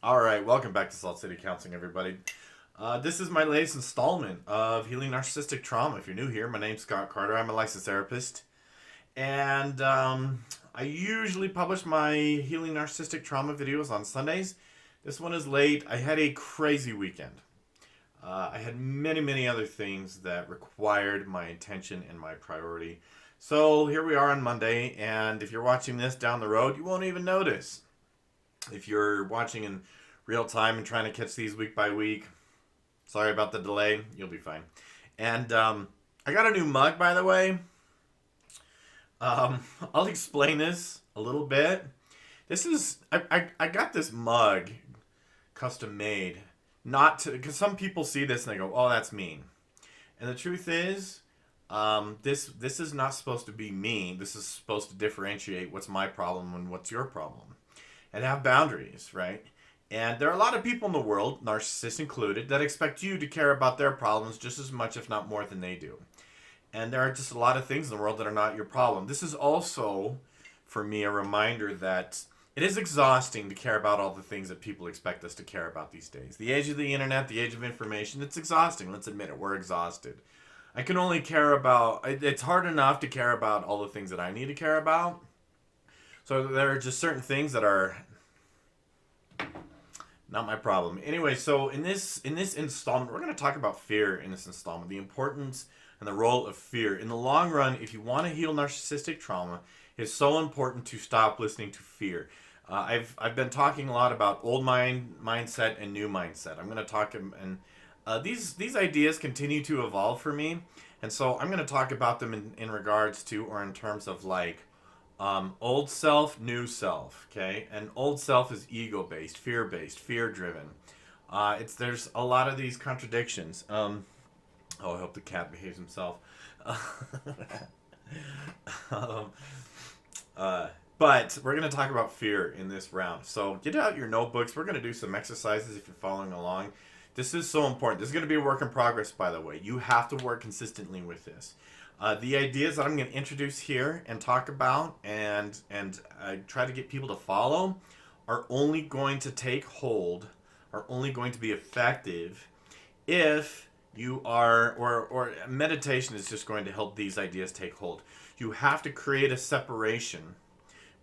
All right, welcome back to Salt City Counseling, everybody. This is my latest installment of Healing Narcissistic Trauma. If you're new here, my name's Scott Carter. I'm a licensed therapist. And I usually publish my Healing Narcissistic Trauma videos on Sundays. This one is late. I had a crazy weekend. I had many other things that required my attention and my priority. So here we are on Monday, and if you're watching this down the road, you won't even notice. If you're watching in real time and trying to catch these week by week, sorry about the delay. You'll be fine. And I got a new mug, by the way. I'll explain this a little bit. This is I got this mug custom made, not to, because some people see this and they go, "Oh, that's mean." And the truth is, this is not supposed to be mean. This is supposed to differentiate what's my problem and what's your problem, and have boundaries, right? And there are a lot of people in the world, narcissists included, that expect you to care about their problems just as much, if not more, than they do. And there are just a lot of things in the world that are not your problem. This is also, for me, a reminder that it is exhausting to care about all the things that people expect us to care about these days. The age of the internet, the age of information, it's exhausting. Let's admit it, we're exhausted. I can only care about, it's hard enough to care about all the things that I need to care about. So there are just certain things that are not my problem. Anyway, so in this installment, we're going to talk about fear in this installment, the importance and the role of fear. In the long run, if you want to heal narcissistic trauma, it's so important to stop listening to fear. I've been talking a lot about old mindset and new mindset. I'm going to talk and these ideas continue to evolve for me, and so I'm going to talk about them in regards to, or in terms of, like, old self, new self, okay? And old self is ego-based, fear-based, fear-driven. There's a lot of these contradictions. I hope the cat behaves himself. um, but we're going to talk about fear in this round. So get out your notebooks. We're going to do some exercises if you're following along. This is so important. This is going to be a work in progress, by the way. You have to work consistently with this. The ideas that I'm going to introduce here and talk about and try to get people to follow are only going to take hold, are only going to be effective if you are, or meditation is just going to help these ideas take hold. You have to create a separation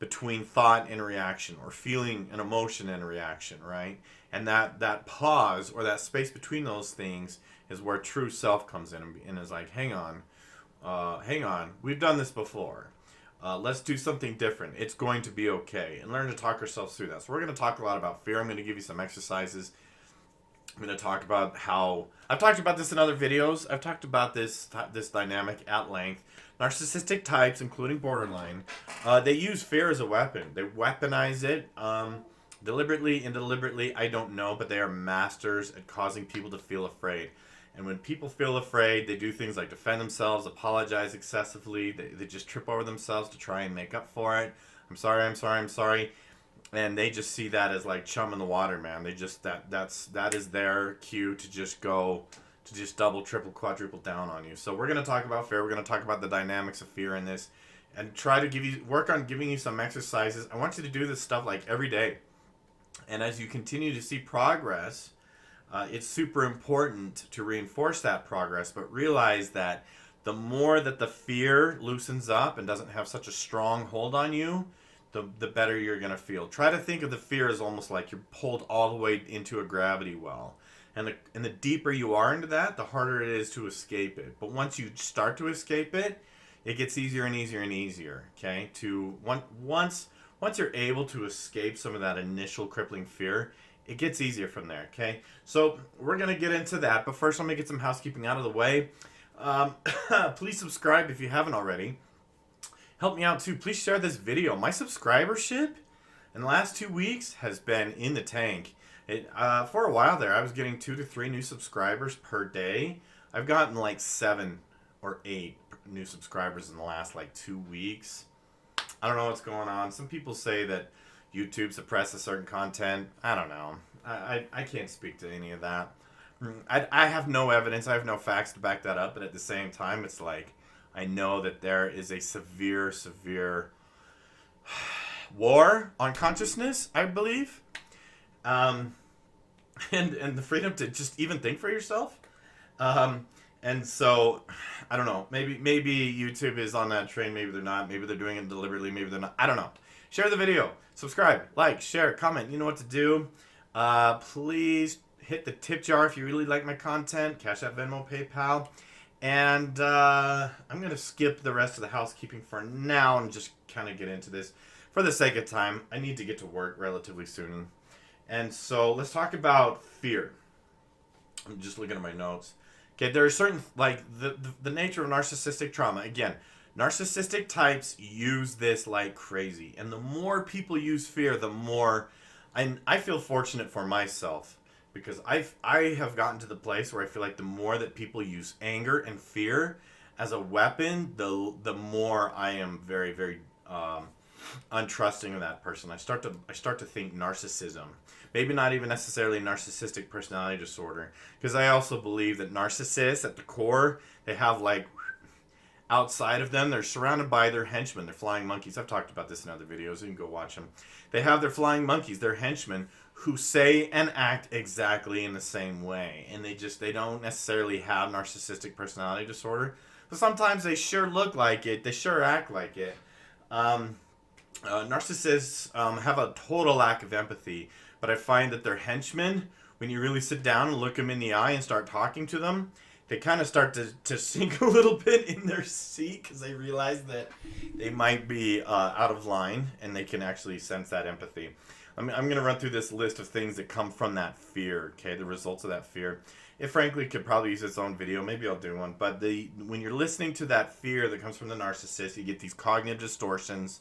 between thought and reaction, or feeling and emotion and reaction, right? And that pause, or that space between those things, is where true self comes in and is like, hang on, we've done this before. Let's do something different. It's going to be okay. And learn to talk ourselves through that. So we're going to talk a lot about fear. I'm going to give you some exercises. I'm going to talk about how, I've talked about this in other videos. I've talked about this dynamic at length. Narcissistic types, including borderline, they use fear as a weapon. They weaponize it, deliberately, indeliberately, I don't know, but they are masters at causing people to feel afraid. And when people feel afraid, they do things like defend themselves, apologize excessively. They just trip over themselves to try and make up for it. I'm sorry. And they just see that as like chum in the water, man. They just, that is their cue to just go, to just double, triple, quadruple down on you. So we're going to talk about fear. We're going to talk about the dynamics of fear in this, and try to work on giving you some exercises. I want you to do this stuff like every day. And as you continue to see progress, it's super important to reinforce that progress, but realize that the more that the fear loosens up and doesn't have such a strong hold on you, the better you're going to feel. Try to think of the fear as almost like you're pulled all the way into a gravity well. And the deeper you are into that, the harder it is to escape it. But once you start to escape it, it gets easier and easier and easier, okay? Once you're able to escape some of that initial crippling fear, it gets easier from there, okay? So we're going to get into that, but first let me get some housekeeping out of the way. Please subscribe if you haven't already. Help me out too. Please share this video. My subscribership in the last 2 weeks has been in the tank. For a while there, I was getting 2 to 3 new subscribers per day. I've gotten like 7 or 8 new subscribers in the last like 2 weeks. I don't know what's going on. Some people say that YouTube suppresses certain content. I don't know. I can't speak to any of that. I have no evidence. I have no facts to back that up. But at the same time, it's like, I know that there is a severe war on consciousness, I believe. um, and the freedom to just even think for yourself. Um, and so, I don't know. Maybe YouTube is on that train. Maybe they're not. Maybe they're doing it deliberately. Maybe they're not. I don't know. Share the video. Subscribe. Like. Share. Comment. You know what to do. Please hit the tip jar if you really like my content. Cash App, Venmo, PayPal. And I'm going to skip the rest of the housekeeping for now and just kind of get into this. For the sake of time, I need to get to work relatively soon. And so let's talk about fear. I'm just looking at my notes. Okay, there are certain, like, the nature of narcissistic trauma. Again, narcissistic types use this like crazy. And the more people use fear, the more... I feel fortunate for myself because I have gotten to the place where I feel like the more that people use anger and fear as a weapon, the more I am very, very untrusting of that person. I start to think narcissism. Maybe not even necessarily narcissistic personality disorder, because I also believe that narcissists at the core, they have like outside of them, they're surrounded by their henchmen, their flying monkeys. I've talked about this in other videos. You can go watch them. They have their flying monkeys, their henchmen, who say and act exactly in the same way, and they don't necessarily have narcissistic personality disorder, but sometimes they sure look like it. They sure act like it. Narcissists have a total lack of empathy, but I find that their henchmen, when you really sit down and look them in the eye and start talking to them, they kind of start to sink a little bit in their seat because they realize that they might be out of line, and they can actually sense that empathy. I'm going to run through this list of things that come from that fear, okay, the results of that fear. It frankly could probably use its own video. Maybe I'll do one. But when you're listening to that fear that comes from the narcissist, you get these cognitive distortions.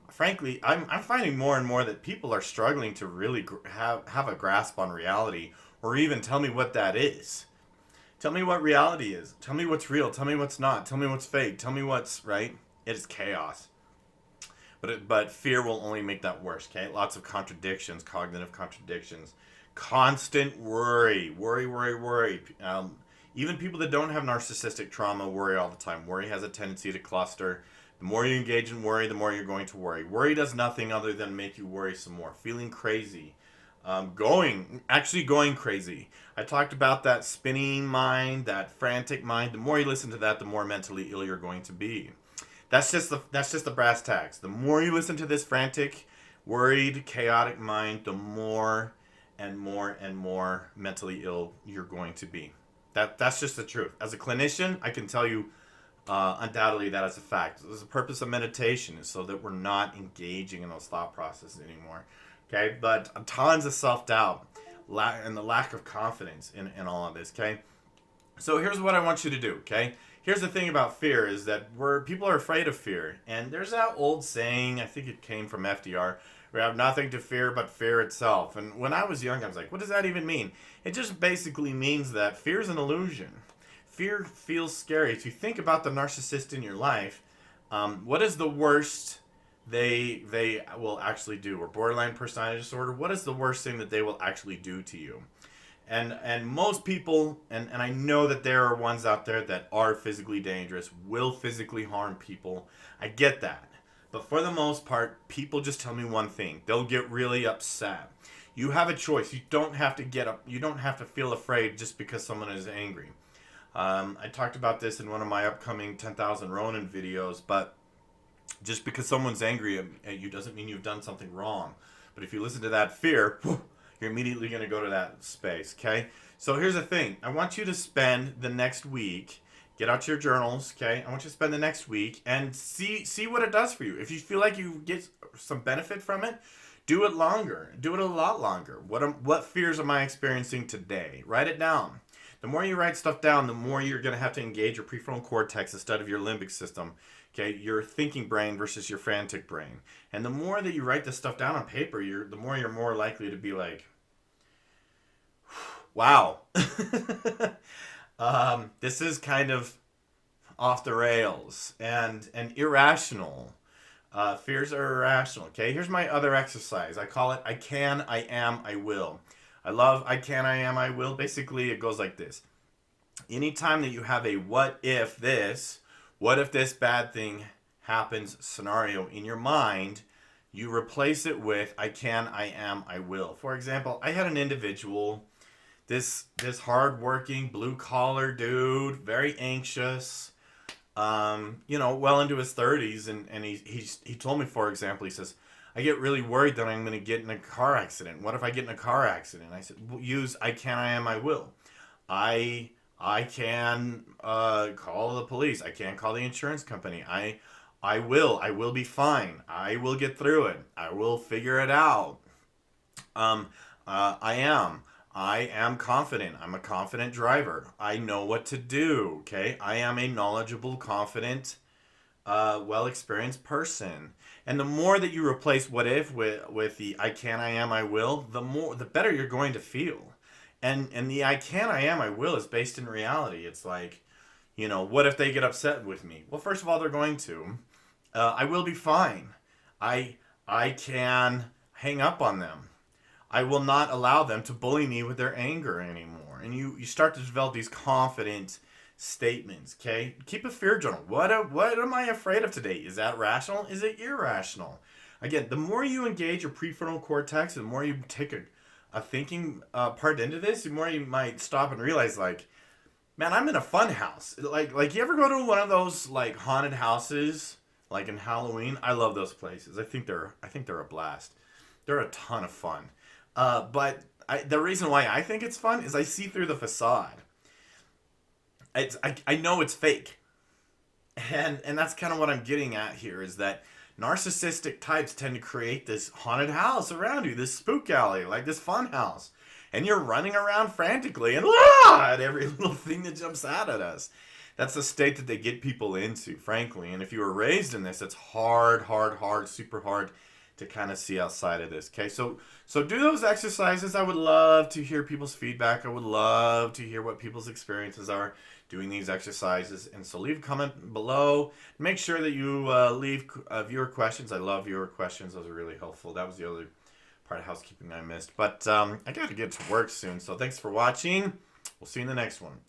Frankly, I'm finding more and more that people are struggling to really have a grasp on reality, or even tell me what that is. Tell me what reality is. Tell me what's real. Tell me what's not. Tell me what's fake. Tell me what's right. It is chaos. But fear will only make that worse, okay? Lots of contradictions, cognitive contradictions. Constant worry. Worry. Even people that don't have narcissistic trauma worry all the time. Worry has a tendency to cluster. The more you engage in worry, the more you're going to worry. Worry does nothing other than make you worry some more. Feeling crazy. Going crazy. I talked about that spinning mind, that frantic mind. The more you listen to that, the more mentally ill you're going to be. That's just the brass tacks. The more you listen to this frantic, worried, chaotic mind, the more and more mentally ill you're going to be. That's just the truth. As a clinician, I can tell you undoubtedly that is a fact. The purpose of meditation is so that we're not engaging in those thought processes anymore. Okay, but tons of self-doubt and the lack of confidence in all of this. Okay, so here's what I want you to do. Okay, here's the thing about fear is that people are afraid of fear, and there's that old saying, I think it came from FDR, we have nothing to fear but fear itself. And when I was young, I was like, what does that even mean? It just basically means that fear is an illusion. Fear feels scary. If you think about the narcissist in your life, what is the worst they will actually do? Or borderline personality disorder, what is the worst thing that they will actually do to you? And most people, and I know that there are ones out there that are physically dangerous, will physically harm people. I get that. But for the most part, people just tell me one thing. They'll get really upset. You have a choice. You don't have to get up. You don't have to feel afraid just because someone is angry. I talked about this in one of my upcoming 10,000 Ronin videos, but just because someone's angry at you doesn't mean you've done something wrong. But if you listen to that fear, you're immediately going to go to that space, okay? So here's the thing. I want you to spend the next week, get out your journals, okay? I want you to spend the next week and see what it does for you. If you feel like you get some benefit from it, do it longer. Do it a lot longer. What fears am I experiencing today? Write it down. The more you write stuff down, the more you're going to have to engage your prefrontal cortex instead of your limbic system. Okay, your thinking brain versus your frantic brain. And the more that you write this stuff down on paper, the more you're more likely to be like, wow, this is kind of off the rails and irrational. Fears are irrational. Okay, here's my other exercise. I call it I can, I am, I will. I love I can, I am, I will. Basically, it goes like this. Anytime that you have a what if this bad thing happens scenario in your mind, you replace it with I can, I am, I will. For example, I had an individual, this hardworking blue collar dude, very anxious, well into his 30s, and he told me, for example, he says, I get really worried that I'm going to get in a car accident. What if I get in a car accident? I said, well, use I can, I am, I will. I I can call the police. I can call the insurance company. I will be fine. I will get through it. I will figure it out. Um, I am. I am confident. I'm a confident driver. I know what to do. Okay. I am a knowledgeable, confident, well experienced person. And the more that you replace what if with the I can, I am, I will, the better you're going to feel. And the I can, I am, I will is based in reality. It's like, what if they get upset with me? Well, first of all, they're going to. I will be fine. I I can hang up on them. I will not allow them to bully me with their anger anymore. And you start to develop these confident statements, okay? Keep a fear journal. What am I afraid of today? Is that rational? Is it irrational? Again, the more you engage your prefrontal cortex, the more you take a thinking part into this, the more you might stop and realize, like, man, I'm in a fun house. Like you ever go to one of those like haunted houses, like in Halloween? I love those places. I think they're a blast. They're a ton of fun. The reason why I think it's fun is I see through the facade. I know it's fake, and that's kind of what I'm getting at here is that narcissistic types tend to create this haunted house around you, this spook alley, like this fun house, and you're running around frantically and at every little thing that jumps out at us. That's the state that they get people into, frankly. And if you were raised in this, it's hard, hard, hard, super hard to kind of see outside of this. Okay, so do those exercises. I would love to hear people's feedback. I would love to hear what people's experiences are doing these exercises. And so leave a comment below. Make sure that you leave viewer questions. I love viewer questions. Those are really helpful. That was the other part of housekeeping I missed. But I got to get to work soon. So thanks for watching. We'll see you in the next one.